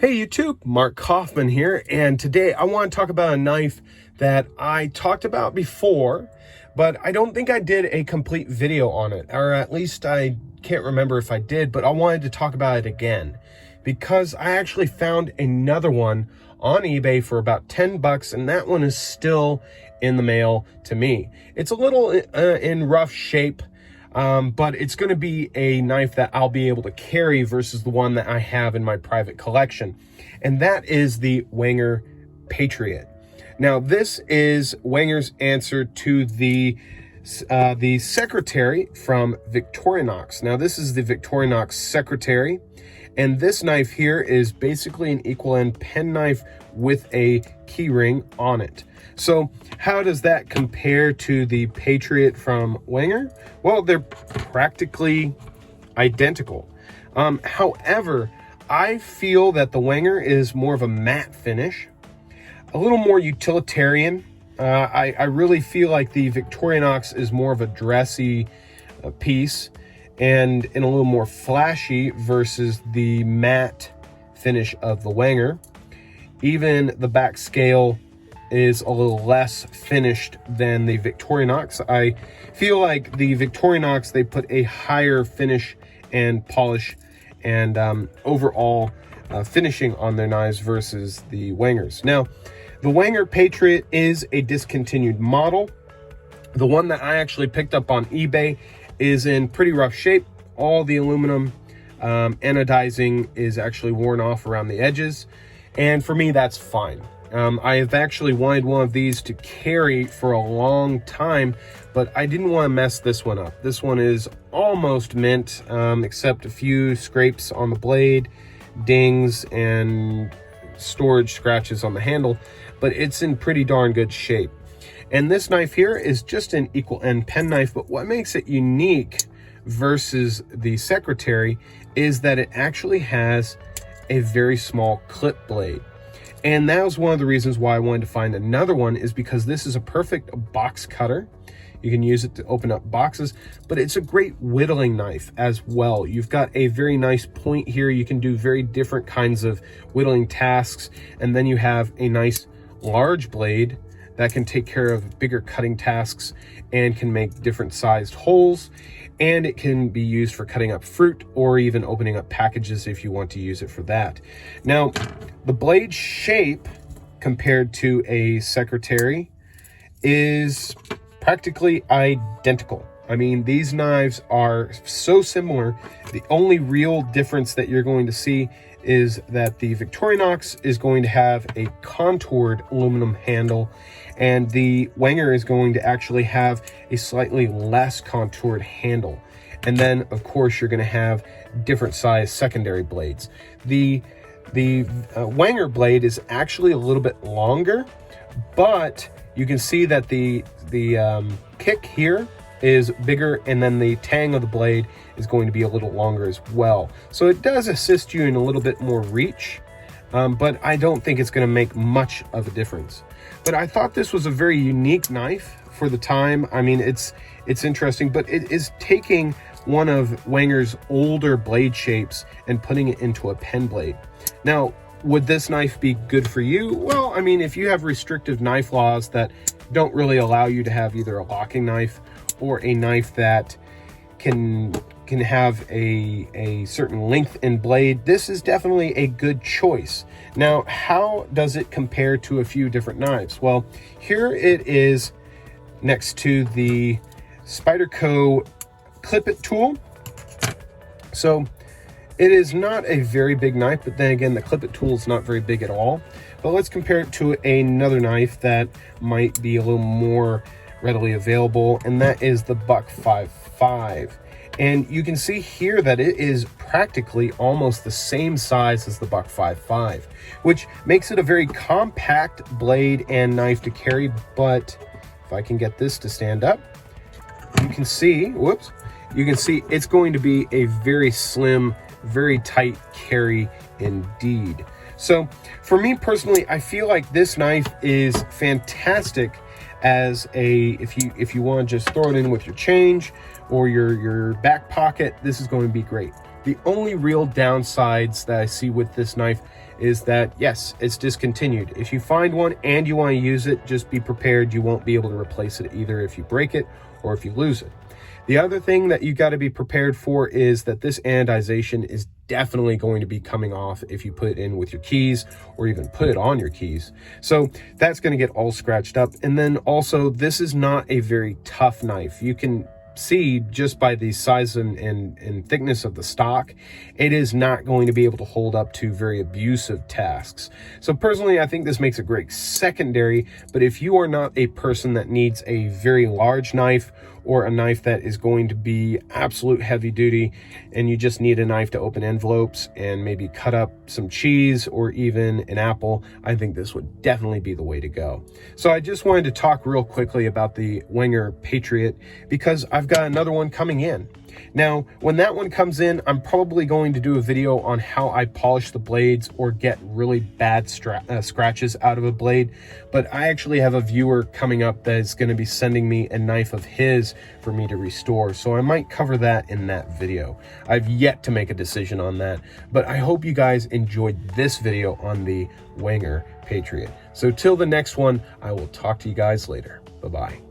Hey YouTube, Mark Kaufman here, and today I want to talk about a knife that I talked about before, but I don't think I did a complete video on it, or at least I can't remember if I did, but I wanted to talk about it again because I actually found another one on eBay for about 10 bucks, and that one is still in the mail to me. It's a little in rough shape, but it's going to be a knife that I'll be able to carry versus the one that I have in my private collection. And that is the Wenger Patriot. Now, this is Wenger's answer to the Secretary from Victorinox. Now, this is the Victorinox Secretary. And this knife here is basically an equal end penknife with a key ring on it. So how does that compare to the Patriot from Wenger? Well, they're practically identical. However, I feel that the Wenger is more of a matte finish, a little more utilitarian. I really feel like the Victorinox is more of a dressy piece and a little more flashy versus the matte finish of the Wenger. Even the back scale is a little less finished than the Victorinox. I feel like the Victorinox, they put a higher finish and polish and overall finishing on their knives versus the Wengers. Now, the Wenger Patriot is a discontinued model. The one that I actually picked up on eBay is in pretty rough shape. All the aluminum anodizing is actually worn off around the edges. And for me, that's fine. I have actually wanted one of these to carry for a long time, but I didn't want to mess this one up. This one is almost mint, except a few scrapes on the blade, dings, and storage scratches on the handle, but it's in pretty darn good shape. And this knife here is just an equal end penknife, but what makes it unique versus the Secretary is that it actually has a very small clip blade. And that was one of the reasons why I wanted to find another one, is because this is a perfect box cutter. You can use it to open up boxes, but it's a great whittling knife as well. You've got a very nice point here. You can do very different kinds of whittling tasks. And then you have a nice large blade that can take care of bigger cutting tasks and can make different sized holes. And it can be used for cutting up fruit or even opening up packages if you want to use it for that. Now, the blade shape compared to a Secretary is practically identical. I mean, these knives are so similar. The only real difference that you're going to see is that the Victorinox is going to have a contoured aluminum handle, and the Wenger is going to actually have a slightly less contoured handle. And then, of course, you're going to have different size secondary blades. The Wenger blade is actually a little bit longer, but you can see that the kick here is bigger, and then the tang of the blade is going to be a little longer as well. So it does assist you in a little bit more reach, but I don't think it's going to make much of a difference. But I thought this was a very unique knife for the time. I mean, it's interesting, but it is taking one of Wenger's older blade shapes and putting it into a pen blade. Now, would this knife be good for you? Well, I mean, if you have restrictive knife laws that don't really allow you to have either a locking knife or a knife that can have a certain length in blade, this is definitely a good choice. Now, how does it compare to a few different knives? Well, here it is next to the Spyderco Clip It tool. So it is not a very big knife, but then again, the Clip It tool is not very big at all. But let's compare it to another knife that might be a little more readily available, and that is the Buck 5.5. And you can see here that it is practically almost the same size as the Buck 5.5, which makes it a very compact blade and knife to carry. But if I can get this to stand up, you can see, you can see it's going to be a very slim, very tight carry indeed. So for me personally, I feel like this knife is fantastic as a, if you want to just throw it in with your change or your back pocket, this is going to be great. The only real downsides that I see with this knife is that, yes, it's discontinued. If you find one and you want to use it, just be prepared. You won't be able to replace it either if you break it or if you lose it. The other thing that you got to be prepared for is that this anodization is definitely going to be coming off if you put it in with your keys or even put it on your keys. So that's going to get all scratched up. And then also, this is not a very tough knife. You can see just by the size and thickness of the stock, it is not going to be able to hold up to very abusive tasks. So personally, I think this makes a great secondary, but if you are not a person that needs a very large knife or a knife that is going to be absolute heavy duty and you just need a knife to open envelopes and maybe cut up some cheese or even an apple, I think this would definitely be the way to go. So I just wanted to talk real quickly about the Wenger Patriot because I've got another one coming in. Now, when that one comes in, I'm probably going to do a video on how I polish the blades or get really bad scratches out of a blade. But I actually have a viewer coming up that is going to be sending me a knife of his for me to restore. So I might cover that in that video. I've yet to make a decision on that, but I hope you guys enjoyed this video on the Wenger Patriot. So till the next one, I will talk to you guys later. Bye-bye.